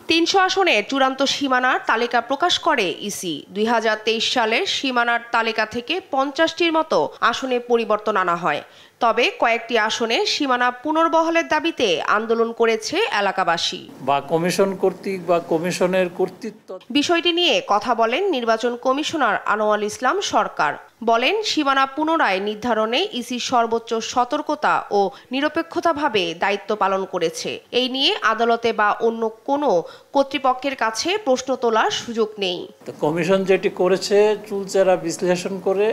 300 আসনের চূড়ান্ত সীমানার তালিকা প্রকাশ করে ইসি। 2023 সালের সীমানার তালিকা থেকে 50টির মতো আসনে পরিবর্তন আনা হয়। তবে কয়েকটি আসনে সীমানা পুনর্বহালের দাবিতে আন্দোলন করেছে এলাকাবাসী বা কমিশন কর্তৃক বা কমিশনের কর্তৃত্ব। বিষয়টি নিয়ে কথা বলেন নির্বাচন কমিশনার আনোয়ার ইসলাম সরকার। বলেন, সীমানা পুনরায় নির্ধারণে ইসি সর্বোচ্চ সতর্কতা ও নিরপেক্ষতাভাবে দায়িত্ব পালন করেছে। এই নিয়ে আদালতে বা অন্য কোনো কর্তৃপক্ষের কাছে প্রশ্ন তোলার সুযোগ নেই। কমিশন যেটি করেছে চুলচেরা বিশ্লেষণ করে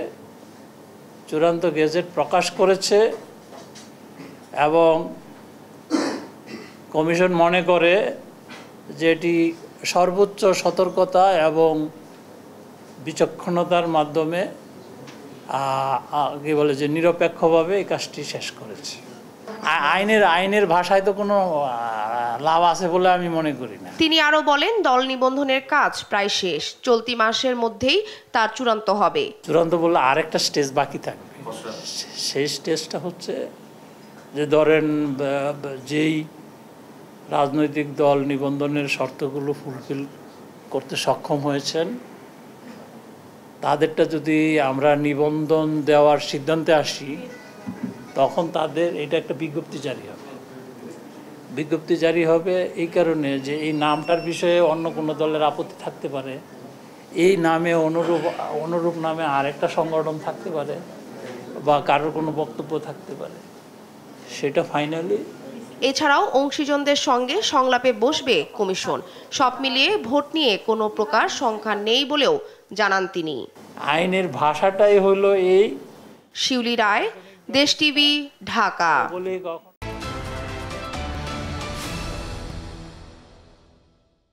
চূড়ান্ত গেজেট প্রকাশ করেছে এবং কমিশন মনে করে যে এটি সর্বোচ্চ সতর্কতা এবং বিচক্ষণতার মাধ্যমে কি বলে যে নিরপেক্ষভাবে এই কাজটি শেষ করেছে। আইনের ভাষায় তো কোনো লাভ আছে বলে আমি মনে করি না। তিনি আরো বলেন, দল নিবন্ধনের কাজ প্রায় শেষ, চলতি মাসের মধ্যেই তার চূড়ান্ত হবে। চূড়ান্ত বললে আরেকটা স্টেজ বাকি থাকবে। সেই স্টেজটা হচ্ছে যে ধরেন যেই রাজনৈতিক দল নিবন্ধনের শর্তগুলো ফুলফিল করতে সক্ষম হয়েছেন তাদেরটা যদি আমরা নিবন্ধন দেওয়ার সিদ্ধান্তে আসি তখন তাদের এটা একটা বিজ্ঞপ্তি জারি হবে। বিজ্ঞপ্তি জারি হবে এই কারণে যে এই নামটার বিষয়ে অন্য কোনো দলের আপত্তি থাকতে পারে, এই নামে অনুরূপ নামে আরেকটা সংগঠন থাকতে পারে বা কারোর কোনো বক্তব্য থাকতে পারে, সেটা ফাইনালি। এছাড়াও অংশীজনদের সঙ্গে সংলাপে বসবে কমিশন। সব মিলিয়ে ভোট নিয়ে কোনো প্রকার সংখ্যা নেই বলেও জানান তিনি। আইনের ভাষাটাই হলো এই। শিউলি রায়, দেশ টিভি, ঢাকা।